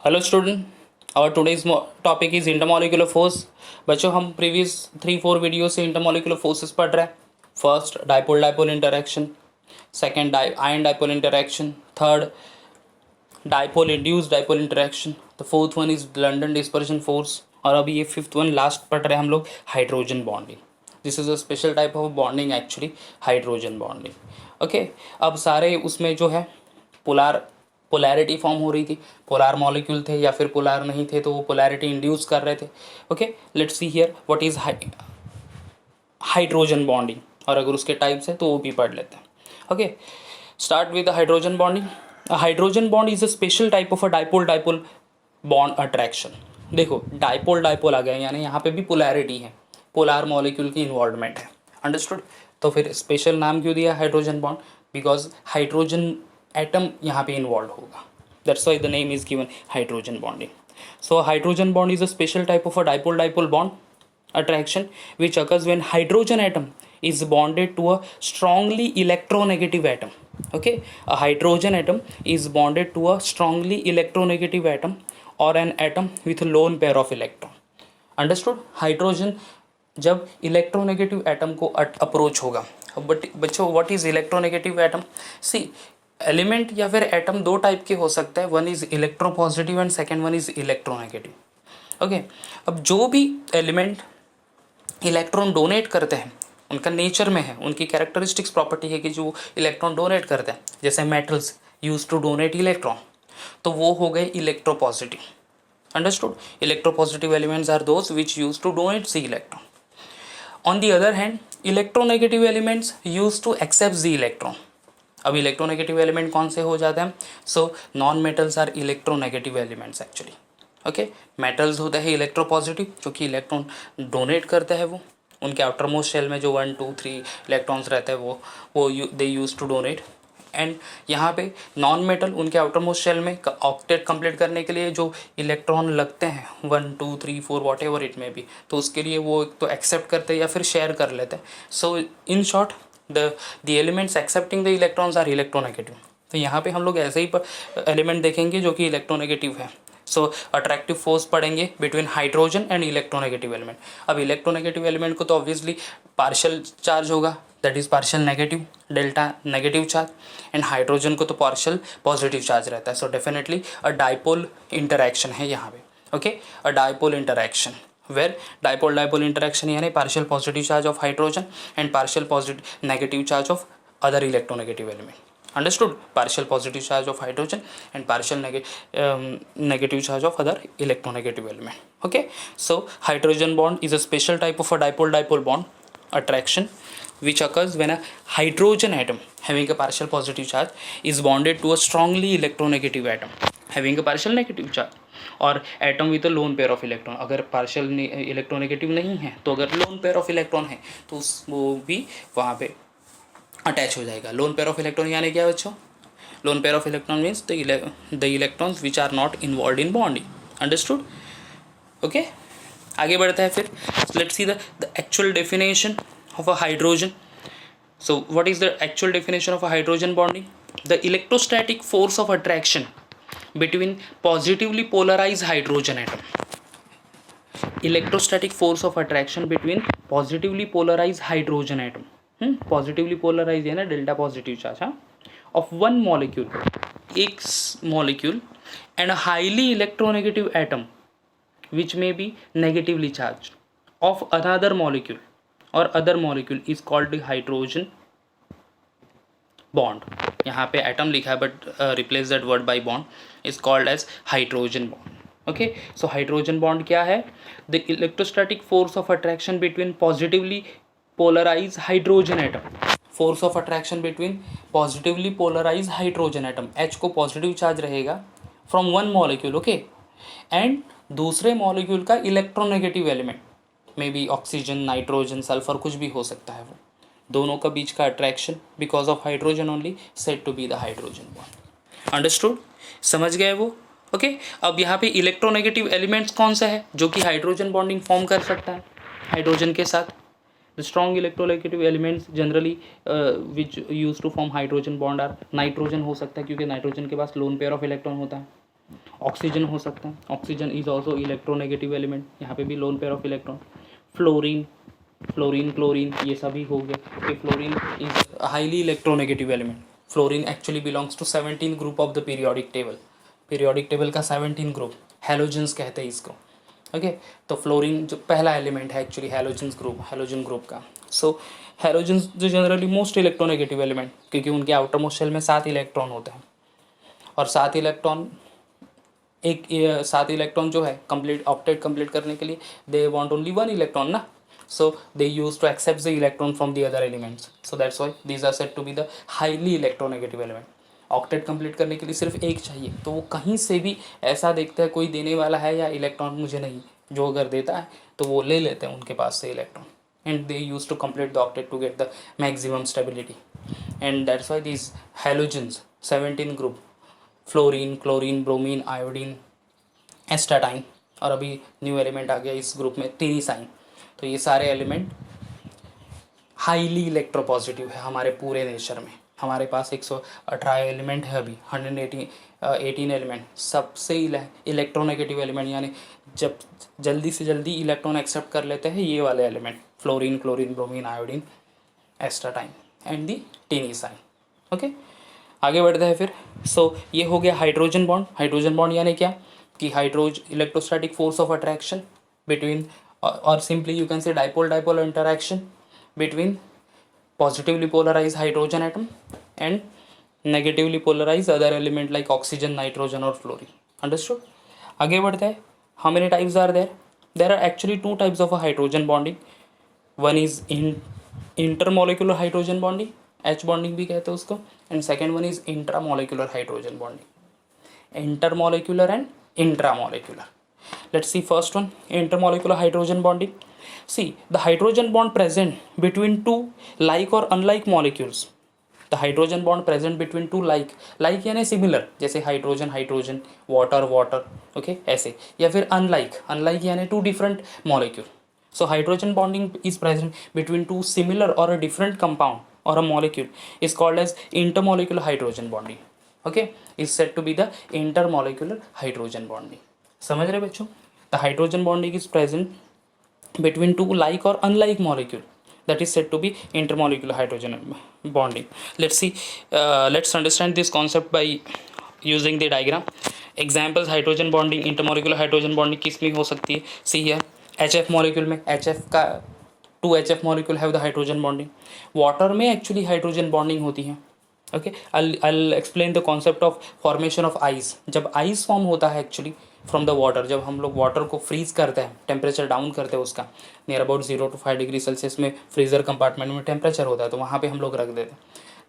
Hello student, और today's topic is intermolecular force. बच्चों, हम प्रीवियस 3-4 वीडियो से इंटरमॉलिक्यूलर फोर्सेस पढ़ रहे हैं। First dipole dipole interaction, second ion dipole interaction, third dipole induced dipole interaction, the fourth one is London dispersion force, और अभी ये फिफ्थ वन लास्ट पढ़ रहे हैं हम लोग, hydrogen bonding. This is a special type of bonding actually, hydrogen bonding. Okay, अब सारे उसमें जो है पोलैरिटी फॉर्म हो रही थी। पोलार मॉलिक्यूल थे या फिर पोलार नहीं थे तो वो पोलैरिटी इंड्यूस कर रहे थे। Okay, let's see here what is hydrogen bonding, और अगर उसके टाइप्स है तो वो भी पढ़ लेते हैं। Okay, start with hydrogen bonding. Hydrogen bond is a special type of a dipole dipole bond attraction. देखो, डाइपोल डाइपोल आ गया, यानी यहाँ पे भी पोलैरिटी है, पोलार मॉलिक्यूल की इन्वॉल्वमेंट है। अंडरस्टूड? तो फिर स्पेशल नाम क्यों दिया hydrogen bond? Because hydrogen atom यहाँ पे इन्वॉल्व होगा, that's why the name is given hydrogen bonding. So hydrogen bond is a special type of a dipole dipole bond attraction which occurs when hydrogen atom is bonded to a strongly electronegative atom. Okay, a hydrogen atom is bonded to a strongly electronegative atom or an atom with a lone pair of electron. Understood? Hydrogen जब electronegative atom को approach होगा, but बच्चों what is electronegative atom? See, element या फिर atom दो type के हो सकते हैं, one is electropositive and second one is electronegative. Okay, अब जो भी एलिमेंट इलेक्ट्रॉन डोनेट करते हैं, उनका नेचर में है, उनकी कैरेक्टरिस्टिक्स प्रॉपर्टी है कि जो इलेक्ट्रॉन डोनेट करते हैं, जैसे metals use to donate electron, तो वो हो गए electropositive. Understood? Electropositive elements are those which use to donate the electron. On the other hand, electronegative elements used to accept the electron. अब इलेक्ट्रोनेगेटिव एलिमेंट कौन से हो जाते हैं? So non metals are electronegative elements actually. Okay, metals होते हैं electropositive, जो कि इलेक्ट्रॉन डोनेट करते हैं, वो उनके आउटर मोस्ट शेल में जो 1 2 3 इलेक्ट्रॉन्स रहते हैं वो दे यूज टू डोनेट। एंड यहाँ पे नॉन मेटल उनके आउटर मोस्ट शेल में ऑक्टेट कंप्लीट करने के लिए जो इलेक्ट्रॉन लगते हैं 1 2 3 4 वॉट एवर इट में भी, तो उसके लिए वो तो एक्सेप्ट करते हैं या फिर शेयर कर लेते हैं। So in short the elements accepting the electrons are electronegative. तो यहाँ पे हम लोग ऐसे ही एलिमेंट देखेंगे जो कि इलेक्ट्रोनेगेटिव है। सो अट्रैक्टिव फोर्स पढ़ेंगे between hydrogen and electronegative element. अब इलेक्ट्रोनेगेटिव एलिमेंट को तो ऑब्वियसली पार्शियल चार्ज होगा, that is partial negative, delta negative charge, and hydrogen को तो पार्शियल पॉजिटिव चार्ज रहता है। So definitely a dipole interaction है यहाँ पे। Okay, a dipole interaction where dipole dipole interaction यानी partial positive charge of hydrogen and partial positive negative charge of other electronegative element. Understood? Partial positive charge of hydrogen and partial negative charge of other electronegative element. Okay, so hydrogen bond is a special type of a dipole dipole bond attraction which occurs when a hydrogen atom having a partial positive charge is bonded to a strongly electronegative atom having a partial negative charge, और atom with a loan pair of electron. अगर partial electronegative नहीं है तो अगर loan pair of electron है तो वो भी वहाँ पे अटैच हो जाएगा। लोन पेयर ऑफ इलेक्ट्रॉन यानी क्या बच्चों? Lone pair of electron means the electrons which are not involve in bonding. Understood? Okay, आगे बढ़ता है फिर। Let's see the actual definition of a hydrogen. So what is the actual definition of a hydrogen bonding? The electrostatic force of attraction between positively polarized hydrogen atom. Electrostatic force of attraction between positively polarized hydrogen atom. Positively polarized है ना, delta positive charge, हाँ, of one molecule, एक molecule, and a highly electronegative atom which may be negatively charged of another molecule और other molecule is called hydrogen bond. यहाँ पे atom लिखा है but replace that word by bond, is called as hydrogen bond. Okay, so hydrogen bond क्या है? The electrostatic force of attraction between positively polarise hydrogen atom. Force of attraction between positively polarise hydrogen atom, H को positive charge रहेगा from one molecule, okay, and दूसरे molecule का electronegative element, may be oxygen, nitrogen, sulphur, कुछ भी हो सकता है, वो दोनों का बीच का attraction because of hydrogen only said to be the hydrogen bond. Understood? समझ गए वो? ओके, अब यहाँ पे इलेक्ट्रोनेगेटिव एलिमेंट्स कौन सा है जो कि हाइड्रोजन बॉन्डिंग फॉर्म कर सकता है हाइड्रोजन के साथ? The strong electronegative elements generally which use to form hydrogen bond are nitrogen हो सकता है क्योंकि नाइट्रोजन के पास लोन पेयर ऑफ इलेक्ट्रॉन होता है. ऑक्सीजन हो सकता है, oxygen is also electronegative element, यहाँ पे भी lone pair of electron. Fluorine, fluorine chlorine ये सभी हो गए। Okay, fluorine is highly electronegative element. Fluorine actually belongs to 17 group of the periodic table, periodic table का 17 ग्रुप, हैलोजेंस कहते हैं इसको। ओके, तो फ्लोरीन जो पहला एलिमेंट है actually halogens group, halogen group का। सो हैलोजेंस जो जनरली मोस्ट इलेक्ट्रोनेगेटिव एलिमेंट, क्योंकि उनके आउटर मोस्ट शेल में 7 इलेक्ट्रॉन होते हैं, और 7 इलेक्ट्रॉन एक 7 इलेक्ट्रॉन जो है कंप्लीट ऑक्टेट कंप्लीट करने के लिए दे वांट ओनली 1 इलेक्ट्रॉन ना, so they used to accept the electron from the other elements, so that's why these are said to be the highly electronegative element. Octet complete करने के लिए सिर्फ एक चाहिए, तो वो कहीं से भी ऐसा देखता है कोई देने वाला है या इलेक्ट्रॉन मुझे नहीं, जो अगर देता है तो वो ले लेते हैं उनके पास से electron, and they use to complete the octet to get the maximum stability, and that's why this halogens 17 group, fluorine, chlorine, bromine, iodine, astatine, और अभी न्यू एलिमेंट आ गया इस ग्रुप में टीनीसाइन। तो ये सारे एलिमेंट हाईली इलेक्ट्रोपॉजिटिव है हमारे पूरे नेचर में। हमारे पास 118 एलिमेंट है अभी, 118 एलिमेंट, सबसे इलेक्ट्रोनेगेटिव एलिमेंट, यानी जब जल्दी से जल्दी इलेक्ट्रॉन एक्सेप्ट कर लेते हैं ये वाले element, fluorine, chlorine, bromine, iodine, astatine and the tennessine. Okay, आगे बढ़ते हैं फिर। सो ये हो गया हाइड्रोजन बॉन्ड। हाइड्रोजन बॉन्ड यानी क्या कि electrostatic force of attraction between, or simply you can say dipole-dipole interaction between positively polarized hydrogen atom and negatively polarized other element like oxygen, nitrogen or fluorine. Understood? आगे बढ़ते हैं. How many types are there? There are actually 2 types of a hydrogen bonding. One is intermolecular hydrogen bonding, H bonding भी कहते हैं उसको, and second one is intramolecular hydrogen bonding. Intermolecular and intramolecular. Let's see first one, intermolecular hydrogen bonding. See, the hydrogen bond present between 2 like or unlike molecules. The hydrogen bond present between 2 like यानी similar, जैसे hydrogen hydrogen, water water, okay ऐसे, या फिर unlike यानी 2 different molecule. So hydrogen bonding is present between 2 similar or a different compound or a molecule is called as intermolecular hydrogen bonding. Okay, is said to be the intermolecular hydrogen bonding. समझ रहे बच्चों? The hydrogen bonding is present between 2 like or unlike molecule, that is said to be intermolecular hydrogen bonding. Let's understand this concept by using the diagram. Examples hydrogen bonding, intermolecular hydrogen bonding किस में हो सकती है? See here, HF molecule में, HF का 2 HF molecule have the hydrogen bonding. Water में actually hydrogen bonding होती है। Okay, I'll explain the concept of formation of ice. जब आइस फॉर्म होता है एक्चुअली फ्रॉम द वाटर, जब हम लोग वाटर को फ्रीज करते हैं, टेम्परेचर डाउन करते हैं उसका near about 0 to 5 degree Celsius में, फ्रीज़र कंपार्टमेंट में टेम्परेचर होता है, तो वहाँ पे हम लोग रख देते हैं।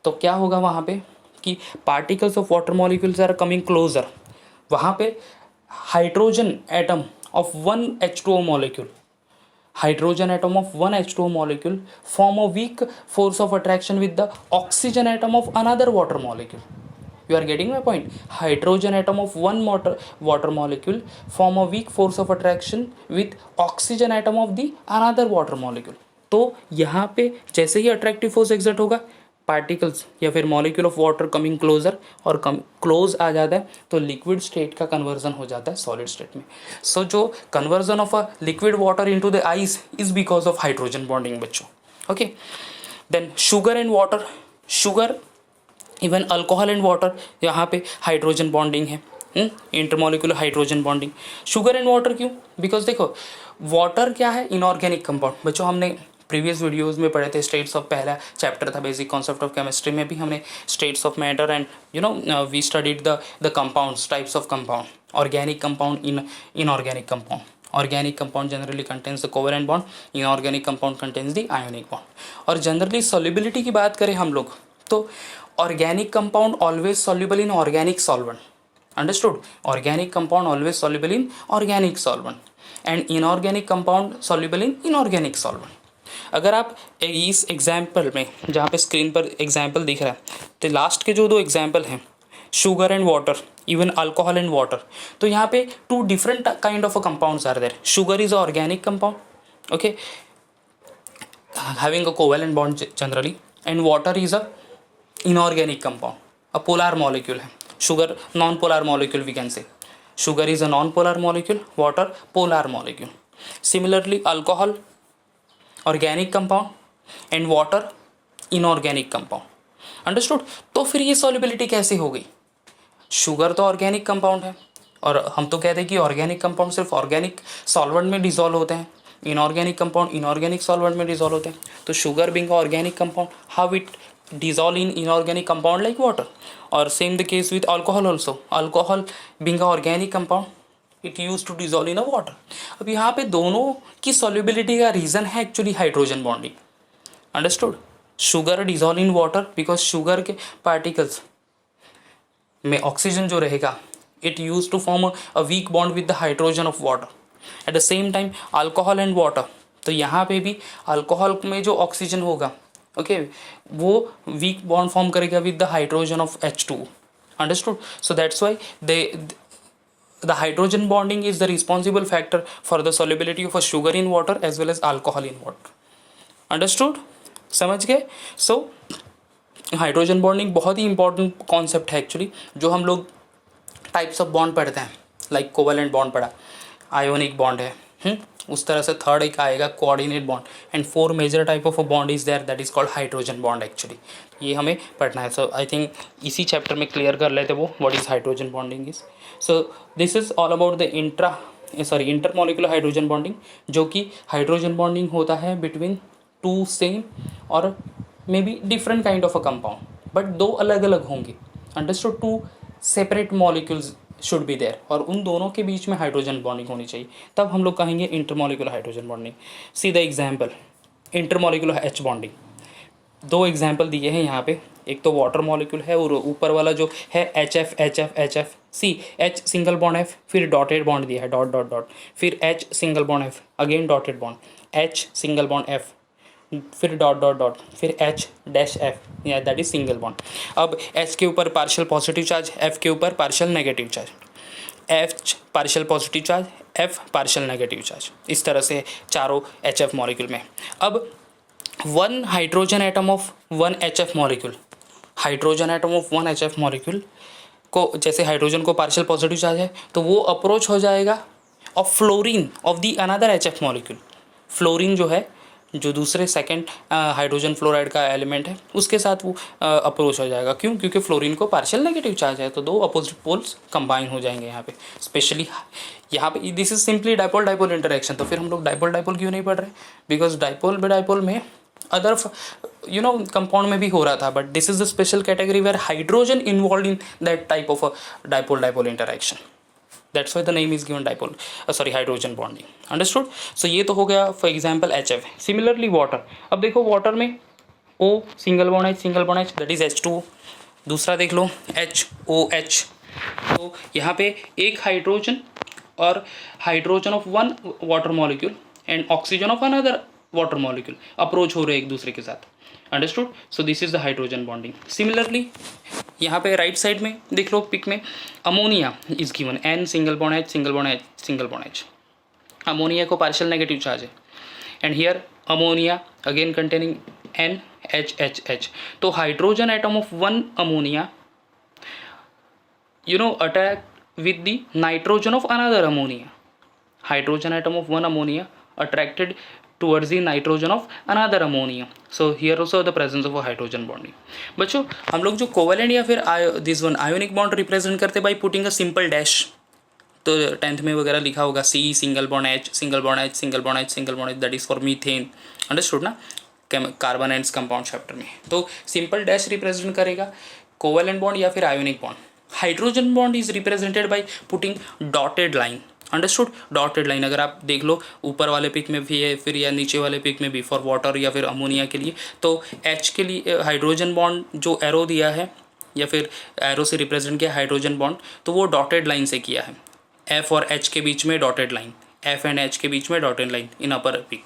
तो क्या होगा वहाँ पे कि particles of water molecules are coming closer, वहाँ पे hydrogen atom of 1 H2O molecule, hydrogen atom of 1 H2O molecule form a weak force of attraction with the oxygen atom of another water molecule. You are getting my point? Hydrogen atom of one water molecule form a weak force of attraction with oxygen atom of the another water molecule. तो यहाँ पे जैसे ही attractive force exert होगा, particles या फिर molecule of water coming closer और close आ जाता है, तो लिक्विड स्टेट का कन्वर्जन हो जाता है सॉलिड स्टेट में। सो जो conversion of a liquid water into the ice is because of hydrogen bonding बच्चों। Okay, then sugar and water, sugar even alcohol and water, यहाँ पे हाइड्रोजन बॉन्डिंग है, intermolecular hydrogen bonding. Sugar and water क्यों? Because देखो water क्या है, inorganic compound. बच्चों हमने प्रीवियस वीडियोस में पढ़े थे, स्टेट्स ऑफ, पहला चैप्टर था बेसिक कॉन्सेप्ट ऑफ केमिस्ट्री में भी हमने states of matter and we studied the compounds, types of compound, organic compound, inorganic compound. Organic compound generally contains the covalent bond, inorganic compound contains the ionic bond. और generally solubility की बात करें हम लोग तो organic compound always soluble in organic solvent. Understood? Organic compound always soluble in organic solvent and inorganic compound soluble in inorganic solvent. अगर आप इस एग्जाम्पल में, जहाँ पे स्क्रीन पर एग्जाम्पल दिख रहा है, तो लास्ट के जो 2 एग्जाम्पल हैं, sugar and water, even alcohol and water, तो यहाँ पे 2 different kind of a compounds are there. Sugar is a organic compound, okay, having a covalent bond generally, and water is a inorganic compound, a polar molecule है। Sugar non polar molecule we can say, Sugar is a non-polar molecule, water polar molecule. Similarly, alcohol organic compound and water inorganic compound. Understood. तो फिर ये solubility कैसे हो गई? Sugar तो organic compound है और हम तो कहते हैं कि ऑर्गेनिक कंपाउंड सिर्फ ऑर्गेनिक सॉल्वेंट में डिजोल्व होते हैं, इनऑर्गेनिक कंपाउंड इनऑर्गेनिक सॉल्वेंट में डिजोल्व होते हैं. तो sugar being organic compound, how it dissolve in inorganic compound like water, or same the case with alcohol also. Alcohol being a organic compound it used to dissolve in a water. अब यहाँ पे दोनों की solubility का reason है actually hydrogen bonding. Understood? Sugar dissolve in water because sugar के particles में oxygen जो रहेगा it used to form a weak bond with the hydrogen of water. At the same time alcohol and water, तो यहाँ पे भी alcohol में जो oxygen होगा ओके वो वीक बॉन्ड फॉर्म करेगा with the hydrogen of H2. Understood. So that's why the hydrogen bonding is the responsible factor for the solubility of a sugar in water as well as alcohol in water. Understood. समझ गए. So hydrogen bonding बहुत ही important concept है actually, जो हम लोग types of bond पढ़ते हैं. लाइक कोवेलेंट बॉन्ड पढ़ा, आयोनिक बॉन्ड है. उस तरह से थर्ड एक आएगा coordinate bond and 4 major type of a bond is there that is called hydrogen bond actually. ये हमें पढ़ना है. सो आई थिंक इसी चैप्टर में क्लियर कर लेते वो what is hydrogen bonding is. So this is all about the intermolecular hydrogen bonding, जो कि हाइड्रोजन बॉन्डिंग होता है बिटवीन 2 सेम और may be different kind of a compound, but 2 अलग अलग होंगे. Understood. 2 separate molecules should be there और उन दोनों के बीच में हाइड्रोजन बॉन्डिंग होनी चाहिए, तब हम लोग कहेंगे intermolecular hydrogen bonding. See the example intermolecular H bonding. 2 example दिए हैं यहाँ पे. एक तो वाटर मॉलिक्यूल है और ऊपर वाला जो है HF. सी H सिंगल बॉन्ड F, फिर डॉटेड बॉन्ड दिया है डॉट डॉट डॉट, फिर H single bond F, again dotted bond, H single bond F, फिर डॉट डॉट डॉट, फिर H डैश F, या दैट इज सिंगल बॉन्ड. अब H के ऊपर पार्शियल पॉजिटिव चार्ज, F के ऊपर partial negative charge, H partial positive charge, F partial negative charge. इस तरह से चारों HF मॉलिक्यूल में. अब 1 hydrogen atom of 1 HF molecule, hydrogen atom of 1 HF molecule को, जैसे हाइड्रोजन को पार्शियल पॉजिटिव चार्ज है तो वो अप्रोच हो जाएगा of fluorine of the another HF molecule. Fluorine जो है, जो दूसरे सेकंड हाइड्रोजन फ्लोराइड का एलिमेंट है, उसके साथ वो अप्रोच हो जाएगा. क्यों? क्योंकि फ्लोरीन को पार्शियल नेगेटिव चार्ज है, तो 2 अपोजिट पोल्स कंबाइन हो जाएंगे यहाँ पे. स्पेशली यहाँ पे this is simply dipole dipole interaction. तो फिर हम लोग डाइपोल डाइपोल क्यों नहीं पढ़ रहे? बिकॉज डाइपोल बाइडाइपोल में अदर कंपाउंड में भी हो रहा था, but this is the special category where hydrogen involve in that type of dipole dipole interaction. That's why the name is given dipole, hydrogen bonding. Understood. So ये तो हो गया for example HF. Similarly water. अब देखो water में O single bond H that is H2. दूसरा देख लो HOH. तो यहाँ पे एक हाइड्रोजन और hydrogen of 1 water molecule and oxygen of another water molecule approach हो रहे एक दूसरे के साथ. Understood. So this is the hydrogen bonding. Similarly यहाँ पे राइट साइड में देख लो पिक में ammonia is given N single bond H single bond H single bond H. Ammonia को पार्शियल नेगेटिव चार्ज है and here ammonia again containing NHHH. तो hydrogen atom of 1 ammonia attack with the nitrogen of another ammonia. Hydrogen atom of 1 ammonia attracted towards the nitrogen of another ammonia. So here also the presence of a hydrogen bonding. बच्चों हम लोग जो covalent या फिर this one ionic bond represent करते by putting a simple dash. तो 10th में वगैरह लिखा होगा C single bond H single bond H single bond H single bond H, that is for methane. Understood ना, कार्बन एंड्स कंपाउंड चैप्टर में. तो simple dash represent करेगा covalent bond या फिर ionic bond. Hydrogen bond is represented by putting dotted line. Understood. Dotted line अगर आप देख लो ऊपर वाले पिक में भी है फिर या नीचे वाले पिक में भी फॉर वाटर या फिर अमोनिया के लिए. तो H के लिए हाइड्रोजन बॉन्ड जो एरो दिया है या फिर एरो से रिप्रेजेंट किया हाइड्रोजन बॉन्ड, तो वो डॉटेड लाइन से किया है. F और H के बीच में dotted line, F and H के बीच में dotted line in upper pic.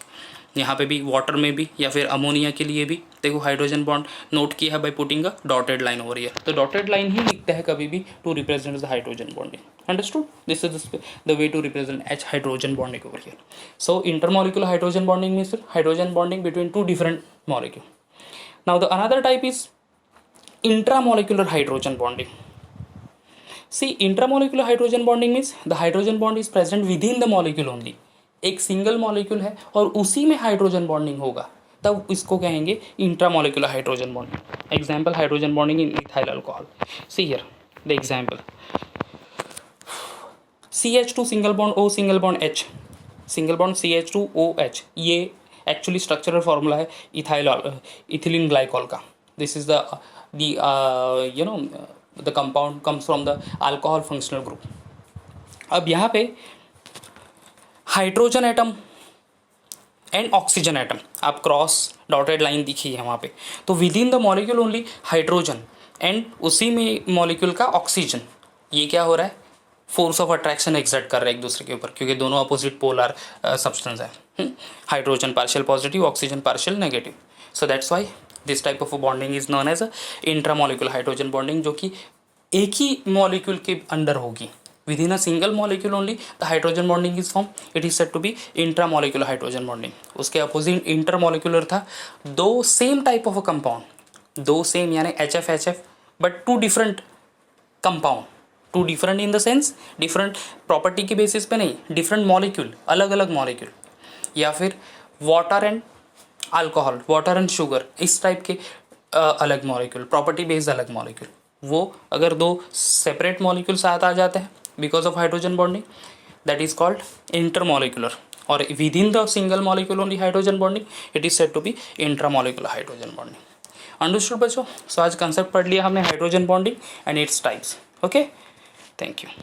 यहाँ पे भी वाटर में भी या फिर अमोनिया के लिए भी देखो हाइड्रोजन बॉन्ड नोट किया है by putting a dotted line over here. तो डॉटेड लाइन ही लिखते हैं कभी भी to represent the hydrogen bonding. Understood? This is the way to represent H hydrogen bonding over here. So intermolecular hydrogen bonding means hydrogen bonding between 2 different molecules. Now the another type is intramolecular hydrogen bonding. See intramolecular hydrogen bonding means the hydrogen bond is present within the molecule only. एक single molecule है और उसी में hydrogen bonding होगा, तब इसको कहेंगे intramolecular hydrogen bonding. Example hydrogen bonding in ethyl alcohol. See here the example, CH2 single bond O single bond H, single bond CH2OH, ये एक्चुअली स्ट्रक्चरल फॉर्मूला है इथिलीन ग्लाइकॉल का। This is the you know the compound comes from the alcohol functional group. अब यहाँ पे hydrogen atom and oxygen atom, आप cross dotted line दिखी है वहाँ पे, तो with in the molecule only hydrogen and उसी में मॉलिक्यूल का ऑक्सीजन, ये क्या हो रहा है, फोर्स ऑफ अट्रैक्शन एक्सर्ट कर रहे हैं एक दूसरे के ऊपर, क्योंकि दोनों अपोजिट पोलर सब्सटेंस है। Hydrogen partial positive, oxygen partial negative, so that's why this type of bonding is known as intramolecular hydrogen bonding, जो कि एक ही मॉलिक्यूल के अंडर होगी। Within a single molecule only the hydrogen bonding is formed, it is said to be intramolecular hydrogen bonding। उसके opposite intermolecular था, दो same type of a compound, दो सेम यानी HF but two different compound, two different in the sense different property के basis पे नहीं, different molecule, अलग अलग मॉलिक्यूल, या फिर water and alcohol, water and sugar, इस टाइप के अलग मॉलिक्यूल, प्रॉपर्टी बेस्ड अलग मॉलिक्यूल। वो अगर दो सेपरेट मॉलिक्यूल साथ आ जाते हैं because of hydrogen bonding, that is called intermolecular, or within the single molecule only hydrogen bonding, it is said to be intramolecular hydrogen bonding। understood बच्चों? so आज concept पढ़ लिया हमने hydrogen bonding and its types। okay, thank you।